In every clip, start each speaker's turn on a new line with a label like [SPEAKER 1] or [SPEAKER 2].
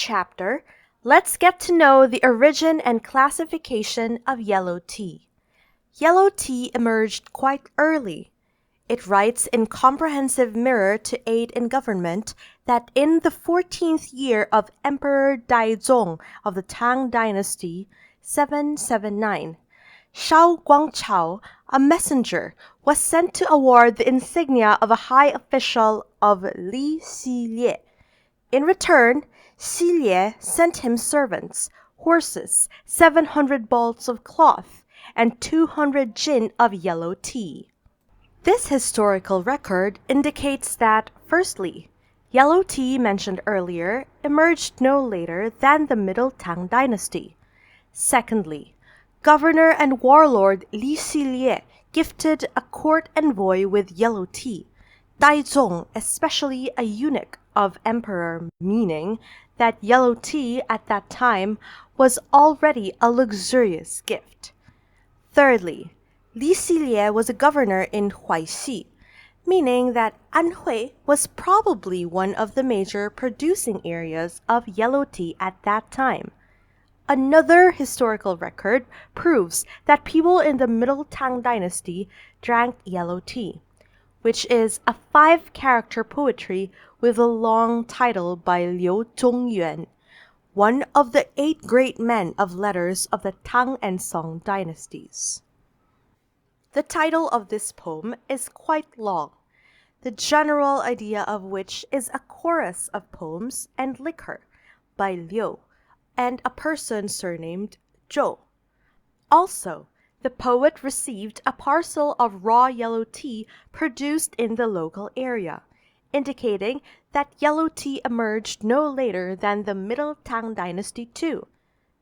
[SPEAKER 1] chapter, let's get to know the origin and classification of yellow tea. Yellow tea emerged quite early. It writes in Comprehensive Mirror to Aid in Government that in the 14th year of Emperor Daizong of the Tang Dynasty, 779, Shao Guangchao, a messenger, was sent to award the insignia of a high official of Li Xilye. In return, Xilye sent him servants, horses, 700 balls of cloth, and 200 jin of yellow tea. This historical record indicates that, firstly, yellow tea mentioned earlier emerged no later than the Middle Tang Dynasty. Secondly, Governor and warlord Li Xilye gifted a court envoy with yellow tea, Daizong especially a eunuch of emperor, meaning that yellow tea at that time was already a luxurious gift. Thirdly, Li Xilye was a governor in Huaixi, meaning that Anhui was probably one of the major producing areas of yellow tea at that time. Another historical record proves that people in the Middle Tang Dynasty drank yellow tea, which is a 5-character poetry with a long title by Liu Zhongyuan, one of the 8 great men of letters of the Tang and Song dynasties. The title of this poem is quite long, the general idea of which is a chorus of poems and liquor by Liu and a person surnamed Zhou. Also, the poet received a parcel of raw yellow tea produced in the local area, indicating that yellow tea emerged no later than the Middle Tang Dynasty too.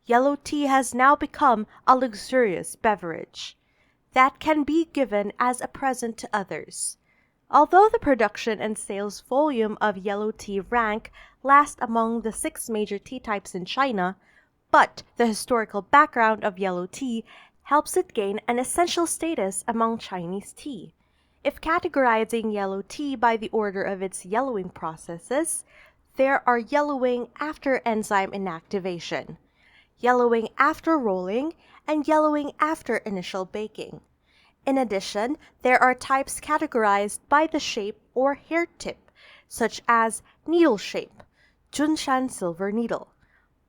[SPEAKER 1] Yellow tea has now become a luxurious beverage that can be given as a present to others. Although the production and sales volume of yellow tea rank last among the 6 major tea types in China, but the historical background of yellow tea helps it gain an essential status among Chinese tea. If categorizing yellow tea by the order of its yellowing processes, there are yellowing after enzyme inactivation, yellowing after rolling, and yellowing after initial baking. In addition, there are types categorized by the shape or hair tip, such as needle shape, Junshan silver needle,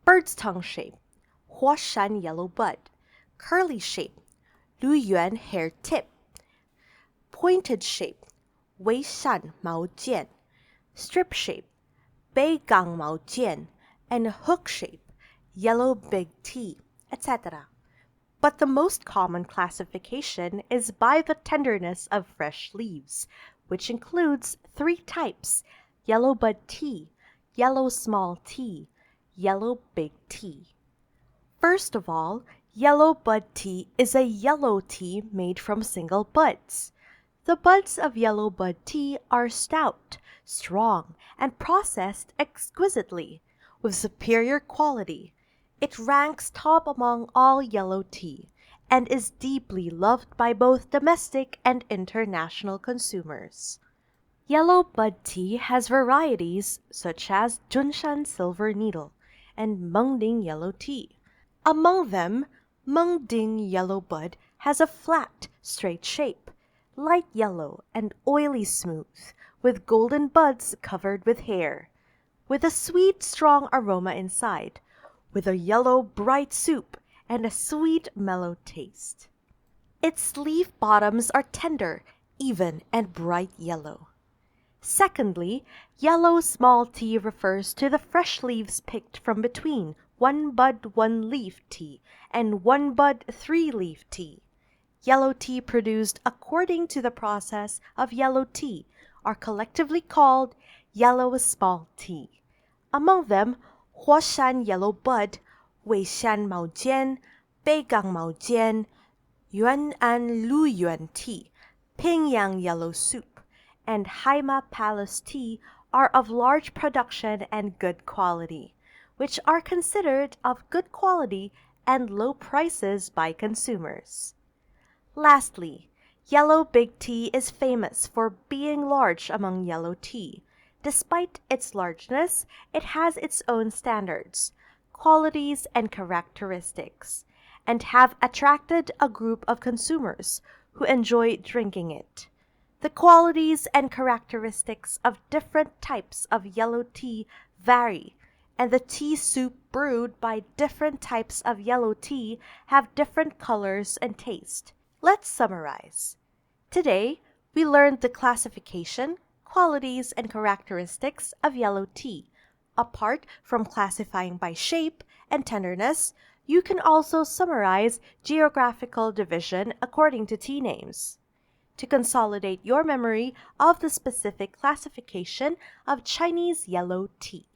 [SPEAKER 1] bird's tongue shape, Huashan yellow bud, curly shape, Luyuan hair tip, pointed shape, Weishan Mao Jian, strip shape, Beigang Mao Jian, and hook shape, yellow big tea, etc. But the most common classification is by the tenderness of fresh leaves, which includes 3 types: yellow bud tea, yellow small tea, yellow big tea. First of all, yellow bud tea is a yellow tea made from single buds. The buds of yellow bud tea are stout, strong, and processed exquisitely, with superior quality. It ranks top among all yellow tea, and is deeply loved by both domestic and international consumers. Yellow bud tea has varieties such as Junshan silver needle and Mengding yellow tea. Among them, Mengding yellow bud has a flat, straight shape, light yellow and oily smooth, with golden buds covered with hair, with a sweet, strong aroma inside, with a yellow, bright soup and a sweet, mellow taste. Its leaf bottoms are tender, even, and bright yellow. Secondly, yellow small tea refers to the fresh leaves picked from between 1 bud 1 leaf tea and 1 bud 3 leaf tea. Yellow tea produced according to the process of yellow tea are collectively called yellow small tea. Among them, Huashan yellow bud, Weishan Mao Jian, Beigang Mao Jian, Yuan'an Luyuan tea, Pingyang yellow soup, and Haima Palace tea are of large production and good quality, which are considered of good quality and low prices by consumers. Lastly, yellow big tea is famous for being large among yellow tea. Despite its largeness, it has its own standards, qualities, and characteristics, and have attracted a group of consumers who enjoy drinking it. The qualities and characteristics of different types of yellow tea vary, and the tea soup brewed by different types of yellow tea have different colors and taste. Let's summarize. Today, we learned the classification, qualities, and characteristics of yellow tea. Apart from classifying by shape and tenderness, you can also summarize geographical division according to tea names. To consolidate your memory of the specific classification of Chinese yellow tea.